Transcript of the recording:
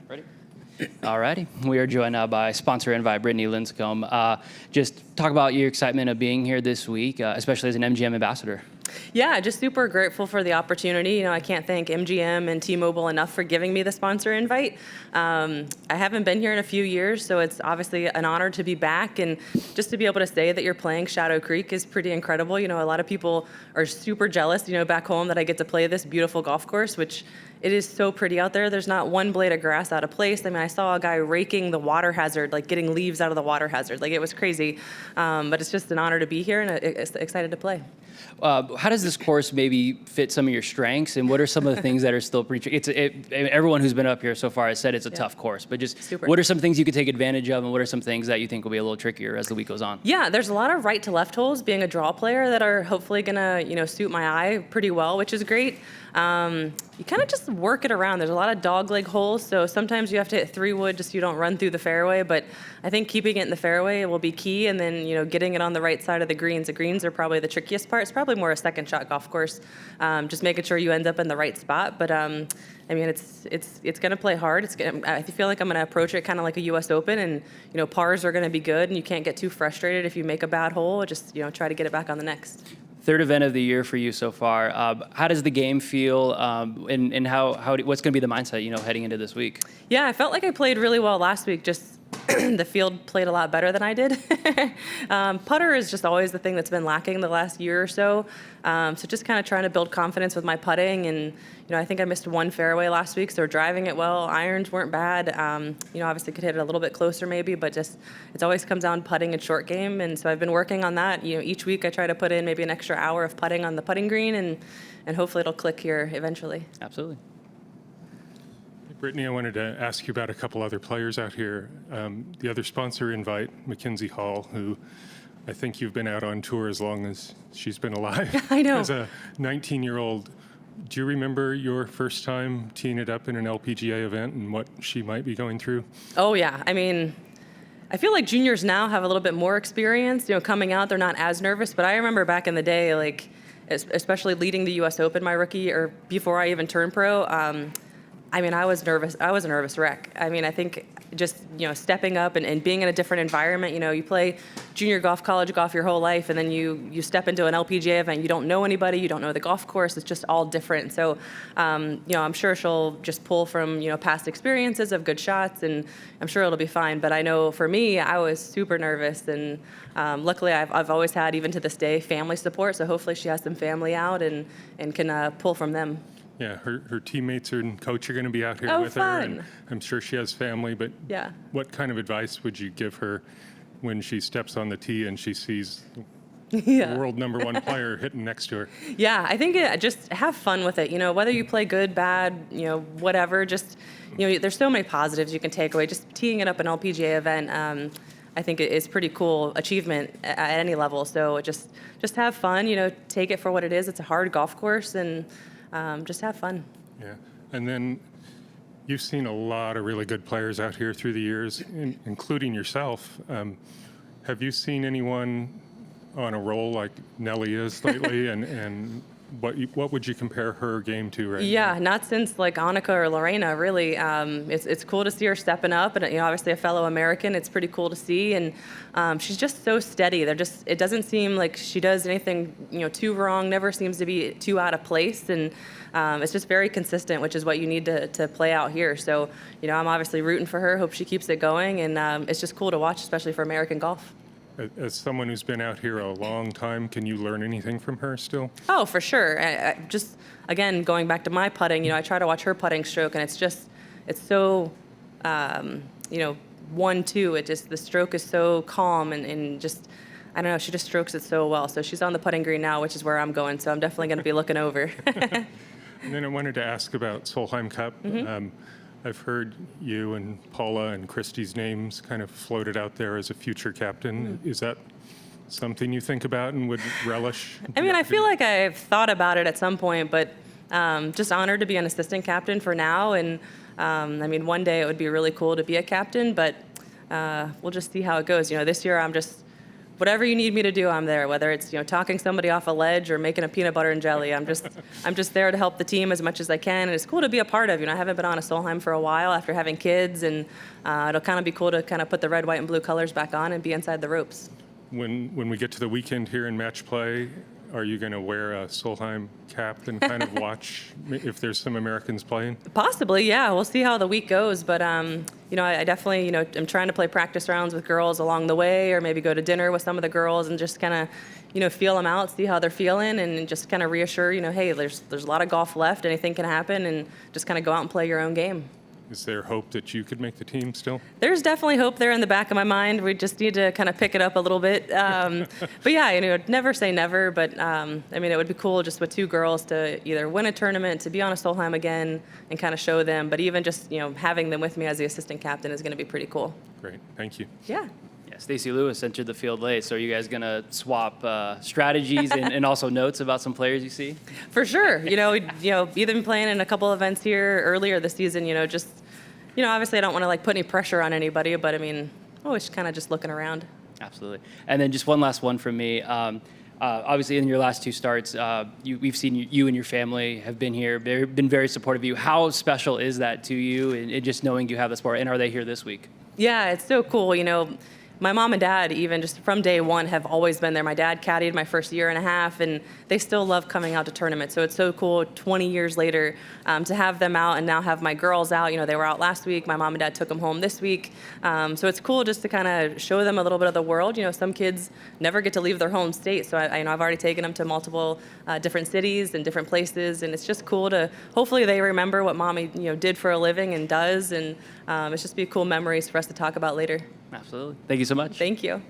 Ready? Alrighty. We are joined now by sponsor invite Brittany Lincicome. Just talk about your excitement of being here this week, especially as an MGM ambassador. Yeah, just super grateful for the opportunity. You know, I can't thank MGM and T-Mobile enough for giving me the sponsor invite. I haven't been here in a few years, so it's obviously an honor to be back. And just to be able to say that you're playing Shadow Creek is pretty incredible. You know, a lot of people are super jealous, you know, back home that I get to play this beautiful golf course, which it is so pretty out there. There's not one blade of grass out of place. I mean, I saw a guy raking the water hazard, like getting leaves out of the water hazard. Like, it was crazy. But it's just an honor to be here and excited to play. How does this course maybe fit some of your strengths, and what are some of the things that are still pretty everyone who's been up here so far has said it's a tough course, but just what are some things you could take advantage of, and what are some things that you think will be a little trickier as the week goes on? Yeah, there's a lot of right to left holes, being a draw player, that are hopefully gonna, you know, suit my eye pretty well, which is great. You kind of just work it around. There's a lot of dogleg holes, so sometimes you have to hit 3-wood just so you don't run through the fairway, but I think keeping it in the fairway will be key, and then, you know, getting it on the right side of the greens. The greens are probably the trickiest part. It's probably more a second shot golf course, just making sure you end up in the right spot. But I mean, it's going to play hard. I feel like I'm going to approach it kind of like a U.S. Open, and, you know, pars are going to be good, and you can't get too frustrated if you make a bad hole. Just, you know, try to get it back on the next. Third event of the year for you so far. How does the game feel, and what's going to be the mindset, you know, heading into this week? Yeah, I felt like I played really well last week. Just the field played a lot better than I did. Putter is just always the thing that's been lacking the last year or so. So just kind of trying to build confidence with my putting, and, you know, I think I missed one fairway last week, so driving it well. Irons weren't bad. You know, obviously could hit it a little bit closer maybe, but just it always comes down to putting and short game, and so I've been working on that. You know, each week I try to put in maybe an extra hour of putting on the putting green, and hopefully it'll click here eventually. Absolutely. Brittany, I wanted to ask you about a couple other players out here. The other sponsor invite, Mackenzie Hall, who I think you've been out on tour as long as she's been alive. I know. As a 19-year-old, do you remember your first time teeing it up in an LPGA event and what she might be going through? Oh, yeah. I mean, I feel like juniors now have a little bit more experience. You know, coming out, they're not as nervous. But I remember back in the day, like, especially leading the U.S. Open my rookie, or before I even turned pro, I mean, I was nervous. I was a nervous wreck. I mean, I think just, you know, stepping up and being in a different environment. You know, you play junior golf, college golf your whole life, and then you step into an LPGA event. You don't know anybody. You don't know the golf course. It's just all different. So, you know, I'm sure she'll just pull from, you know, past experiences of good shots, and I'm sure it'll be fine. But I know for me, I was super nervous, and luckily I've always had, even to this day, family support. So hopefully she has some family out and can pull from them. Yeah, her teammates and coach are going to be out here with fun. her, and I'm sure she has family, but yeah. What kind of advice would you give her when she steps on the tee and she sees the world #1 player hitting next to her? Yeah, I think just have fun with it. You know, whether you play good, bad, you know, whatever, just, you know, there's so many positives you can take away. Just teeing it up an LPGA event, I think it is pretty cool achievement at any level. So just have fun, you know, take it for what it is. It's a hard golf course, and just have fun. Yeah, and then you've seen a lot of really good players out here through the years, including yourself. Have you seen anyone on a roll like Nelly is lately, and what would you compare her game to right now? Yeah, not since like Annika or Lorena, really. It's cool to see her stepping up, and, you know, obviously a fellow American, it's pretty cool to see, and she's just so steady. It doesn't seem like she does anything, you know, too wrong, never seems to be too out of place, and it's just very consistent, which is what you need to play out here. So, you know, I'm obviously rooting for her, hope she keeps it going, and it's just cool to watch, especially for American golf. As someone who's been out here a long time, can you learn anything from her still? Oh, for sure. I just, again, going back to my putting, you know, I try to watch her putting stroke, and it's so, you know, 1-2. The stroke is so calm, and just, I don't know, she just strokes it so well. So she's on the putting green now, which is where I'm going. So I'm definitely going to be looking over. And then I wanted to ask about Solheim Cup. Mm-hmm. I've heard you and Paula and Christy's names kind of floated out there as a future captain. Is that something you think about and would relish? I mean, I feel like I've thought about it at some point, but just honored to be an assistant captain for now. And I mean, one day it would be really cool to be a captain, but we'll just see how it goes. You know, this year I'm just whatever you need me to do, I'm there. Whether it's talking somebody off a ledge or making a peanut butter and jelly, I'm just there to help the team as much as I can. And it's cool to be a part of. I haven't been on a Solheim for a while after having kids, and it'll kind of be cool to kind of put the red, white, and blue colors back on and be inside the ropes. When we get to the weekend here in match play, are you going to wear a Solheim cap and kind of watch if there's some Americans playing? Possibly, yeah. We'll see how the week goes. But, I definitely, am trying to play practice rounds with girls along the way, or maybe go to dinner with some of the girls and just kind of, feel them out, see how they're feeling, and just kind of reassure, hey, there's a lot of golf left. Anything can happen, and just kind of go out and play your own game. Is there hope that you could make the team still? There's definitely hope there in the back of my mind. We just need to kind of pick it up a little bit. But yeah, never say never. But it would be cool just with two girls to either win a tournament, to be on a Solheim again, and kind of show them. But even just having them with me as the assistant captain is going to be pretty cool. Great, thank you. Yeah. Yeah, Stacey Lewis entered the field late, so are you guys going to swap strategies and also notes about some players you see? For sure. Either been playing in a couple events here earlier this season, obviously I don't want to put any pressure on anybody, but always kind of just looking around. Absolutely. And then just one last one from me. Obviously, in your last two starts, we've seen you and your family have been here, been very supportive of you. How special is that to you, and just knowing you have the sport, and are they here this week? Yeah, it's so cool. My mom and dad, even just from day one, have always been there. My dad caddied my first year and a half, and they still love coming out to tournaments. So it's so cool 20 years later to have them out, and now have my girls out. They were out last week. My mom and dad took them home this week. So it's cool just to kind of show them a little bit of the world. Some kids never get to leave their home state. So I've already taken them to multiple different cities and different places, and it's just cool to, hopefully they remember what mommy did for a living and does, and it's just be cool memories for us to talk about later. Absolutely. Thank you so much. Thank you.